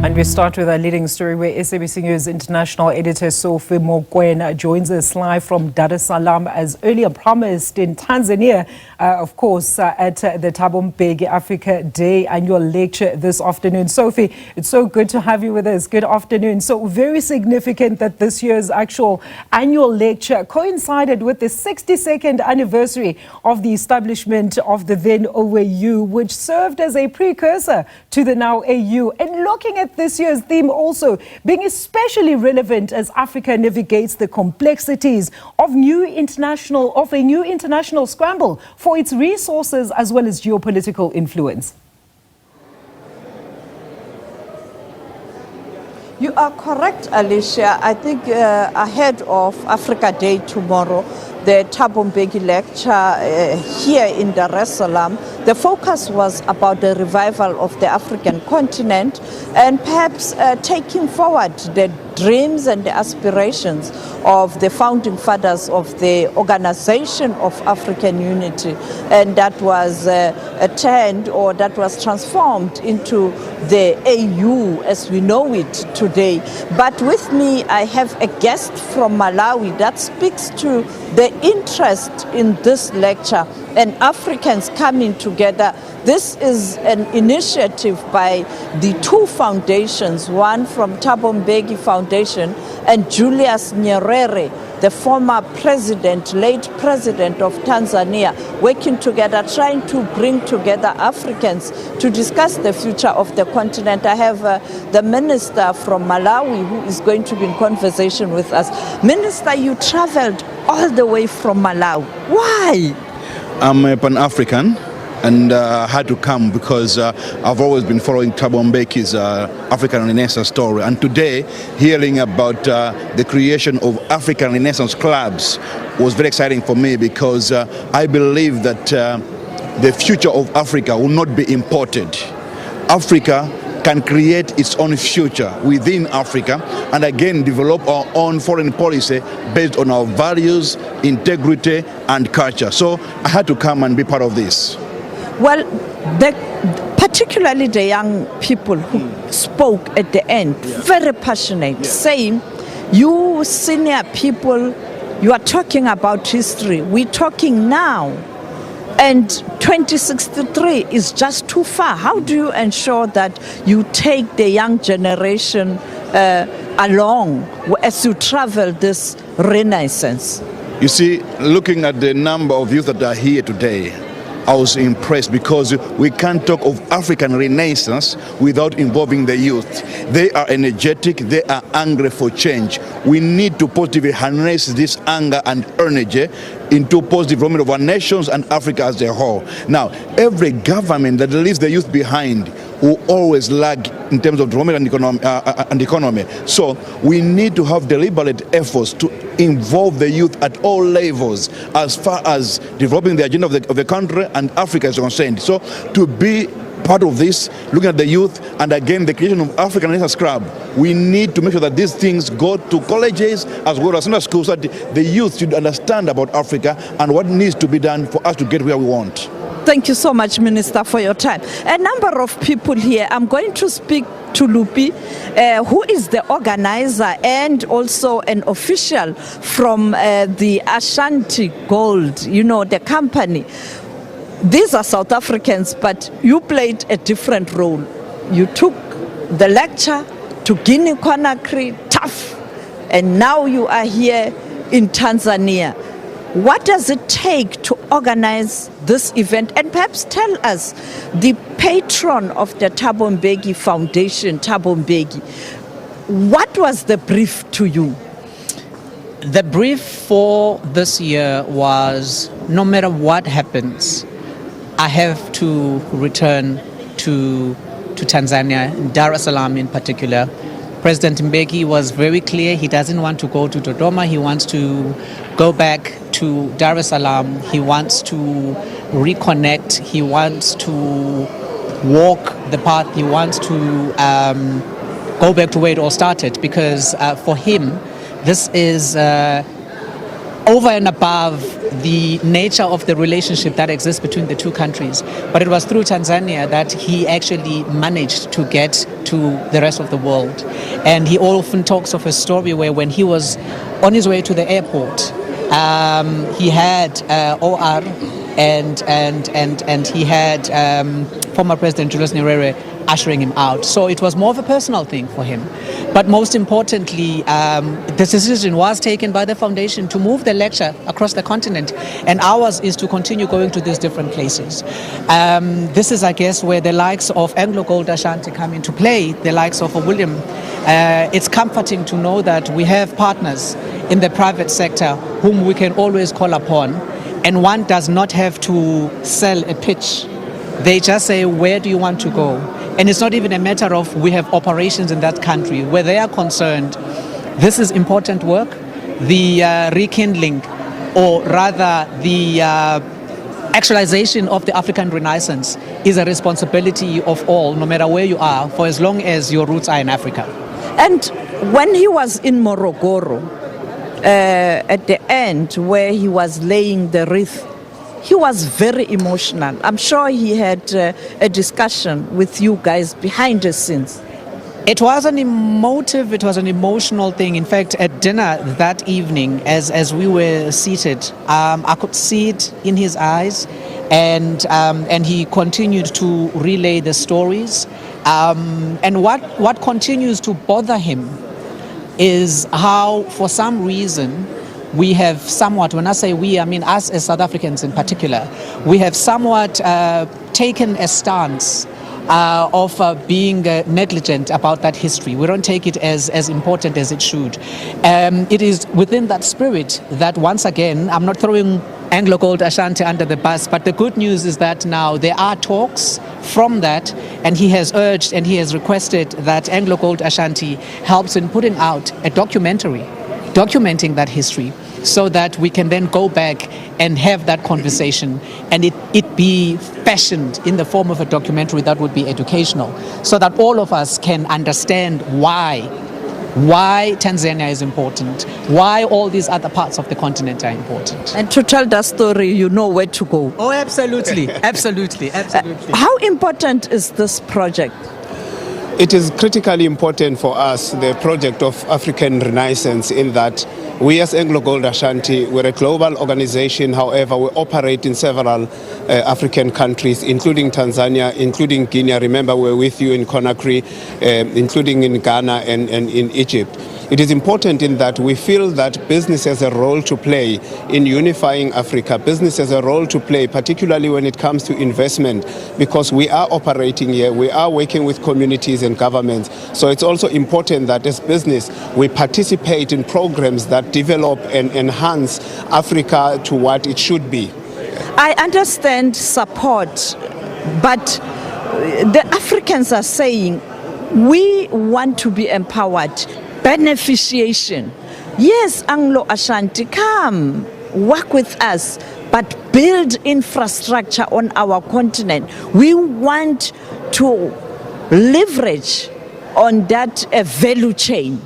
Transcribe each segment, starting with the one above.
And we start with our leading story where SABC News international editor Sophie Mokoena joins us live from Dar es Salaam as earlier promised in Tanzania, of course, at the Thabo Mbeki Africa Day annual lecture this afternoon. Sophie, it's so good to have you with us. Good afternoon. So very significant that this year's actual annual lecture coincided with the 62nd anniversary of the establishment of the then OAU, which served as a precursor to the now AU. And looking at this year's theme also being especially relevant as Africa navigates the complexities of a new international scramble for its resources as well as geopolitical influence. You are correct, Alicia. I think ahead of Africa Day tomorrow, the Thabo Mbeki lecture here in Dar es Salaam, the focus was about the revival of the African continent and perhaps taking forward the dreams and the aspirations of the founding fathers of the Organization of African Unity, and that was turned, or that was transformed into the AU as we know it today. But with me, I have a guest from Malawi that speaks to the interest in this lecture and Africans coming together. This is an initiative by the two foundations, one from Thabo Mbeki Foundation and Julius Nyerere, the former president, late president of Tanzania, working together, trying to bring together Africans to discuss the future of the continent. I have the minister from Malawi who is going to be in conversation with us. Minister, you traveled all the way from Malawi. Why? I'm a Pan-African and had to come because I've always been following Thabo Mbeki's African Renaissance story. And today, hearing about the creation of African Renaissance clubs was very exciting for me because I believe that the future of Africa will not be imported. Africa can create its own future within Africa and again develop our own foreign policy based on our values, integrity and culture. So I had to come and be part of this. Well, particularly the young people who spoke at the end, very passionate, saying, you senior people, you are talking about history, we're talking now. And 2063 is just too far. How do you ensure that you take the young generation along as you travel this renaissance? You see, looking at the number of youth that are here today, I was impressed because we can't talk of African Renaissance without involving the youth. They are energetic, they are angry for change. We need to positively harness this anger and energy into positive development of our nations and Africa as a whole. Now, every government that leaves the youth behind will always lag in terms of development and economy. So we need to have deliberate efforts to involve the youth at all levels as far as developing the agenda of the country and Africa is concerned. So to be part of this, looking at the youth and again the creation of African Renaissance Club, we need to make sure that these things go to colleges as well as Sunday schools so that the youth should understand about Africa and what needs to be done for us to get where we want. Thank you so much, Minister, for your time. A number of people here. I'm going to speak to Lupi, who is the organizer and also an official from the Ashanti Gold, you know, the company. These are South Africans, but you played a different role. You took the lecture to Guinea-Conakry, tough, and now you are here in Tanzania. What does it take to organize this event? And perhaps tell us, the patron of the Thabo Mbeki Foundation, Thabo Mbeki, what was the brief to you? The brief for this year was, no matter what happens, I have to return to Tanzania, Dar es Salaam in particular. President Mbeki was very clear. He doesn't want to go to Dodoma. He wants to go back to Dar es Salaam. He wants to reconnect. He wants to walk the path. He wants to go back to where it all started, because for him, this is over and above the nature of the relationship that exists between the two countries. But it was through Tanzania that he actually managed to get to the rest of the world. And he often talks of a story where when he was on his way to the airport, he had OR and he had former President Julius Nyerere ushering him out. So it was more of a personal thing for him. But most importantly, the decision was taken by the foundation to move the lecture across the continent, and ours is to continue going to these different places. This is, I guess, where the likes of Anglo Gold Ashanti come into play, the likes of William. It's comforting to know that we have partners in the private sector whom we can always call upon, and one does not have to sell a pitch. They just say, where do you want to go? And it's not even a matter of we have operations in that country. Where they are concerned, this is important work. The rekindling, or rather the actualization of the African Renaissance is a responsibility of all, no matter where you are, for as long as your roots are in Africa. And when he was in Morogoro, at the end where he was laying the wreath, he was very emotional. I'm sure he had a discussion with you guys behind the scenes. It was an emotional thing. In fact, at dinner that evening, as we were seated, I could see it in his eyes, and he continued to relay the stories. And what continues to bother him is how, for some reason, we have somewhat, when I say we, I mean us as South Africans in particular, we have somewhat taken a stance of being negligent about that history. We don't take it as important as it should. It is within that spirit that, once again, I'm not throwing Anglo Gold Ashanti under the bus, but the good news is that now there are talks from that, and he has urged and he has requested that Anglo Gold Ashanti helps in putting out a documentary documenting that history, so that we can then go back and have that conversation, and it be fashioned in the form of a documentary that would be educational, so that all of us can understand why Tanzania is important, why all these other parts of the continent are important. And to tell that story, you know where to go. Oh, absolutely, absolutely, absolutely. How important is this project? It is critically important for us, the project of African Renaissance, in that we as Anglo Gold Ashanti, we're a global organization. However, we operate in several African countries, including Tanzania, including Guinea. Remember, we're with you in Conakry, including in Ghana and in Egypt. It is important in that we feel that business has a role to play in unifying Africa. Business has a role to play, particularly when it comes to investment, because we are operating here, we are working with communities and governments. So it's also important that as business, we participate in programs that develop and enhance Africa to what it should be. I understand support, but the Africans are saying we want to be empowered. Beneficiation. Yes, Anglo Ashanti, come work with us, but build infrastructure on our continent. We want to leverage on that value chain.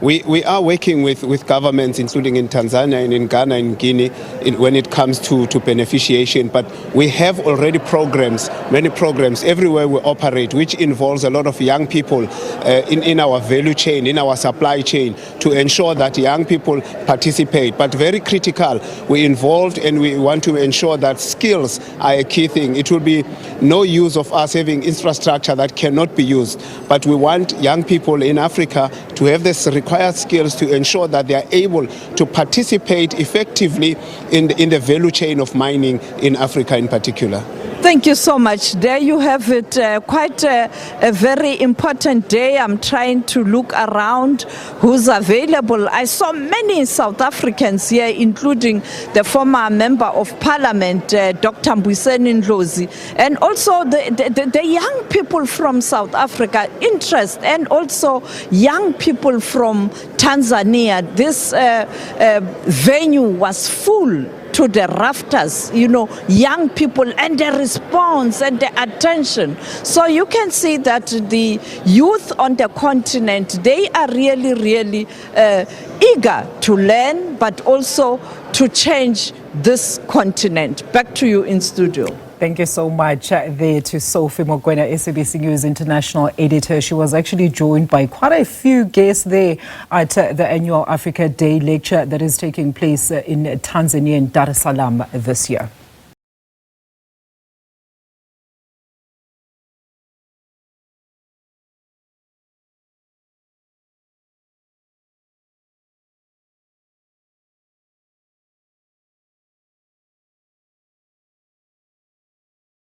We are working with governments, including in Tanzania and in Ghana and Guinea, when it comes to beneficiation. But we have already programs, many programs everywhere we operate, which involves a lot of young people in our value chain, in our supply chain, to ensure that young people participate. But very critical, we involved and we want to ensure that skills are a key thing. It will be no use of us having infrastructure that cannot be used. But we want young people in Africa to have this required skills to ensure that they are able to participate effectively in the value chain of mining in Africa in particular. Thank you so much. There you have it. Quite a very important day. I'm trying to look around who's available. I saw many South Africans here, including the former Member of Parliament, Dr. Mbuyiseni Ndlozi, and also the young people from South Africa, interest, and also young people from Tanzania. This venue was full. to the rafters, young people and the response and the attention. So you can see that the youth on the continent, they are really, really eager to learn, but also to change this continent. Back to you in studio. Thank you so much there to Sophie Mokoena, SABC News International Editor. She was actually joined by quite a few guests there at the annual Africa Day lecture that is taking place in Tanzania in Dar es Salaam this year.